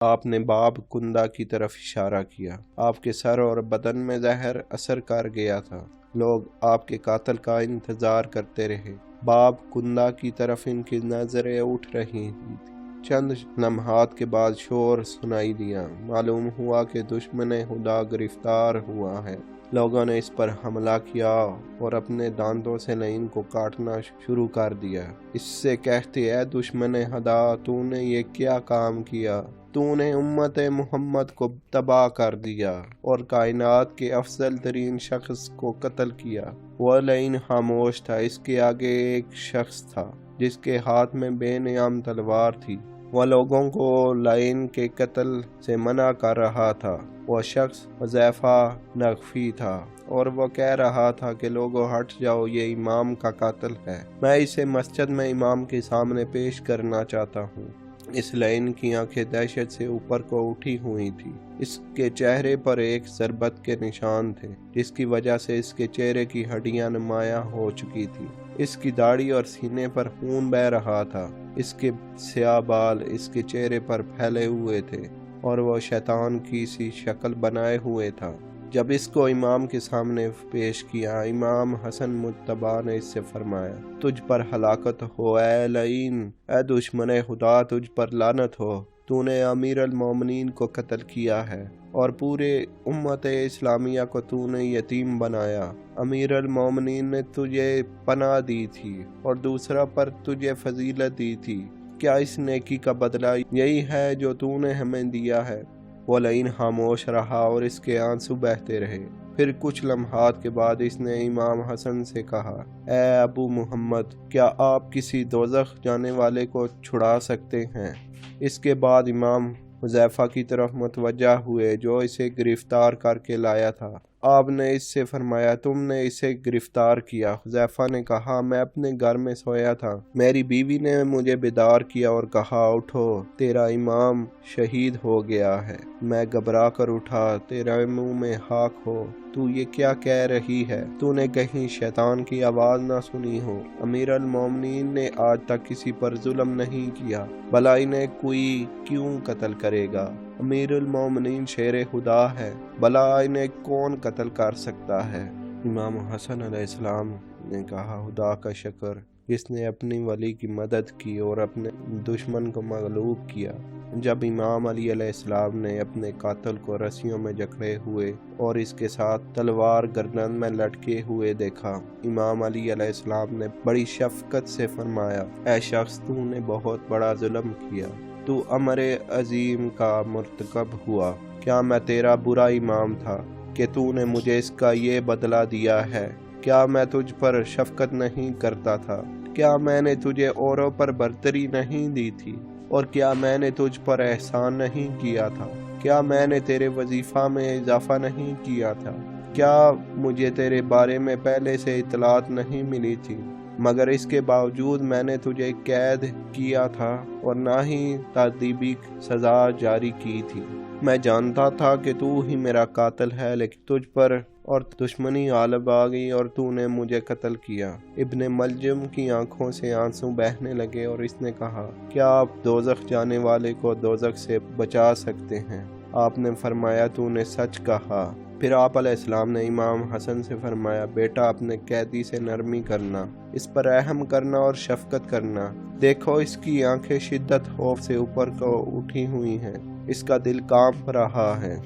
آپ نے باب کندہ کی طرف اشارہ کیا۔ آپ کے سر اور بدن میں زہر اثر کر گیا تھا۔ لوگ آپ کے قاتل کا انتظار کرتے رہے۔ باب کندہ کی طرف ان کی نظریں اٹھ رہی تھیں۔ چند لمحات کے بعد شور سنائی دیا۔ معلوم ہوا کہ دشمن خدا گرفتار ہوا ہے۔ لوگوں نے اس پر حملہ کیا اور اپنے دانتوں سے لعین کو کاٹنا شروع کر دیا۔ اس سے کہتے، اے دشمن خدا، تو نے یہ کیا کام کیا؟ تو نے امت محمد کو تباہ کر دیا اور کائنات کے افضل ترین شخص کو قتل کیا۔ وہ لعین خاموش تھا۔ اس کے آگے ایک شخص تھا جس کے ہاتھ میں بے نام تلوار تھی۔ وہ لوگوں کو لعین کے قتل سے منع کر رہا تھا۔ وہ شخص حذیفہ نغفی تھا اور وہ کہہ رہا تھا کہ لوگوں ہٹ جاؤ، یہ امام کا قاتل ہے۔ میں اسے مسجد میں امام کے سامنے پیش کرنا چاہتا ہوں۔ اس لعین کی آنکھیں دہشت سے اوپر کو اٹھی ہوئی تھی۔ اس کے چہرے پر ایک ضربت کے نشان تھے جس کی وجہ سے اس کے چہرے کی ہڈیاں نمایاں ہو چکی تھی۔ اس کی داڑھی اور سینے پر خون بہہ رہا تھا۔ اس کے سیاہ بال اس کے چہرے پر پھیلے ہوئے تھے اور وہ شیطان کی سی شکل بنائے ہوئے تھا۔ جب اس کو امام کے سامنے پیش کیا، امام حسن مجتبی نے اس سے فرمایا، تجھ پر ہلاکت ہو اے لعین، اے دشمن خدا، تجھ پر لعنت ہو۔ تو نے امیر المومنین کو قتل کیا ہے اور پورے امت اسلامیہ کو تو نے یتیم بنایا۔ امیر المومنین نے تجھے پناہ دی تھی اور دوسرا پر تجھے فضیلت دی تھی۔ کیا اس نیکی کا بدلہ یہی ہے جو تو نے ہمیں دیا ہے؟ وہ لعین خاموش رہا اور اس کے آنسو بہتے رہے۔ پھر کچھ لمحات کے بعد اس نے امام حسن سے کہا، اے ابو محمد، کیا آپ کسی دوزخ جانے والے کو چھڑا سکتے ہیں؟ اس کے بعد امام حذیفہ کی طرف متوجہ ہوئے جو اسے گرفتار کر کے لایا تھا۔ آپ نے اس سے فرمایا، تم نے اسے گرفتار کیا؟ حذیفہ نے کہا، میں اپنے گھر میں سویا تھا۔ میری بیوی نے مجھے بیدار کیا اور کہا، اٹھو، تیرا امام شہید ہو گیا ہے۔ میں گھبرا کر اٹھا، تیرے منہ میں خاک ہو، تو یہ کیا کہہ رہی ہے؟ تو نے کہیں شیطان کی آواز نہ سنی ہو؟ امیر المومنین نے آج تک کسی پر ظلم نہیں کیا، بھلا انہیں کوئی کیوں قتل کرے گا؟ امیر المومنین شیر خدا ہے، بھلا انہیں کون قتل کر سکتا ہے؟ امام حسن علیہ السلام نے کہا، خدا کا شکر جس نے اپنی ولی کی مدد کی اور اپنے دشمن کو مغلوب کیا۔ جب امام علی علیہ السلام نے اپنے قاتل کو رسیوں میں جکڑے ہوئے اور اس کے ساتھ تلوار گردن میں لٹکے ہوئے دیکھا، امام علی علیہ السلام نے بڑی شفقت سے فرمایا، اے شخص، تو نے بہت بڑا ظلم کیا، تو امر عظیم کا مرتکب ہوا۔ کیا میں تیرا برا امام تھا کہ تو نے مجھے اس کا یہ بدلہ دیا ہے؟ کیا میں تجھ پر شفقت نہیں کرتا تھا؟ کیا میں نے تجھے اوروں پر برتری نہیں دی تھی؟ اور کیا میں نے تجھ پر احسان نہیں کیا تھا؟ کیا میں نے تیرے وظیفہ میں اضافہ نہیں کیا تھا؟ کیا مجھے تیرے بارے میں پہلے سے اطلاعات نہیں ملی تھی؟ مگر اس کے باوجود میں نے تجھے قید کیا تھا اور نہ ہی تعذیبی سزا جاری کی تھی۔ میں جانتا تھا کہ تو ہی میرا قاتل ہے، لیکن تجھ پر اور دشمنی غالب آ گئی اور تو نے مجھے قتل کیا۔ ابن ملجم کی آنکھوں سے آنسو بہنے لگے اور اس نے کہا، کیا آپ دوزخ جانے والے کو دوزخ سے بچا سکتے ہیں؟ آپ نے فرمایا، تو نے سچ کہا۔ پھر آپ علیہ السلام نے امام حسن سے فرمایا، بیٹا، اپنے قیدی سے نرمی کرنا، اس پر رحم کرنا اور شفقت کرنا۔ دیکھو، اس کی آنکھیں شدت خوف سے اوپر کو اٹھی ہوئی ہیں، اس کا دل کانپ رہا ہے۔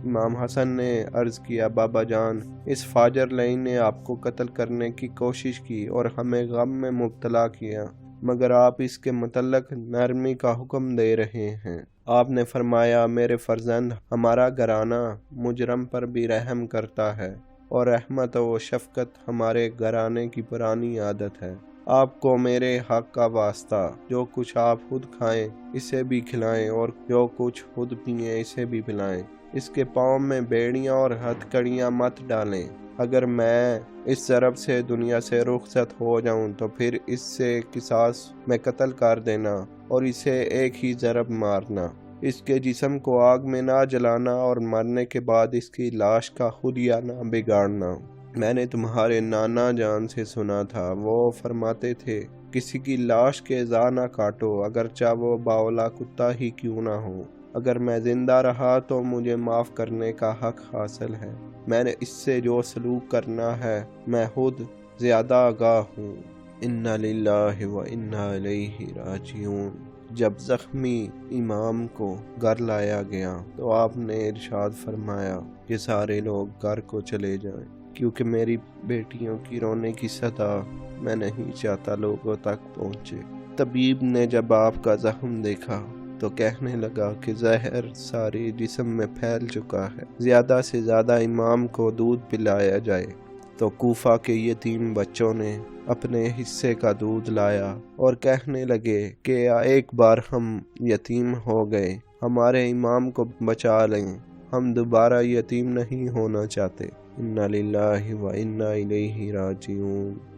امام حسن نے عرض کیا، بابا جان، اس فاجر لعین نے آپ کو قتل کرنے کی کوشش کی اور ہمیں غم میں مبتلا کیا، مگر آپ اس کے متعلق نرمی کا حکم دے رہے ہیں۔ آپ نے فرمایا، میرے فرزند، ہمارا گھرانہ مجرم پر بھی رحم کرتا ہے اور رحمت و شفقت ہمارے گھرانے کی پرانی عادت ہے۔ آپ کو میرے حق کا واسطہ، جو کچھ آپ خود کھائیں اسے بھی کھلائیں اور جو کچھ خود پئیں اسے بھی پلائیں۔ اس کے پاؤں میں بیڑیاں اور ہتھ کڑیاں مت ڈالیں۔ اگر میں اس ضرب سے دنیا سے رخصت ہو جاؤں تو پھر اس سے قصاص میں قتل کر دینا اور اسے ایک ہی ضرب مارنا، اس کے جسم کو آگ میں نہ جلانا اور مرنے کے بعد اس کی لاش کا خلیہ نہ بگاڑنا۔ میں نے تمہارے نانا جان سے سنا تھا، وہ فرماتے تھے، کسی کی لاش کے اعضاء نہ کاٹو، اگرچہ وہ باولا کتا ہی کیوں نہ ہو۔ اگر میں زندہ رہا تو مجھے معاف کرنے کا حق حاصل ہے۔ میں نے اس سے جو سلوک کرنا ہے میں خود زیادہ آگاہ ہوں۔ انا للہ و انا الیہ راجعون۔ جب زخمی امام کو گھر لایا گیا تو آپ نے ارشاد فرمایا کہ سارے لوگ گھر کو چلے جائیں، کیونکہ میری بیٹیوں کی رونے کی صدا میں نہیں چاہتا لوگوں تک پہنچے۔ طبیب نے جب آپ کا زخم دیکھا تو کہنے لگا کہ زہر سارے جسم میں پھیل چکا ہے، زیادہ سے زیادہ امام کو دودھ پلایا جائے۔ تو کوفہ کے یتیم بچوں نے اپنے حصے کا دودھ لایا اور کہنے لگے کہ ایک بار ہم یتیم ہو گئے، ہمارے امام کو بچا لیں، ہم دوبارہ یتیم نہیں ہونا چاہتے۔ انا للہ و انا الیہ راجعون۔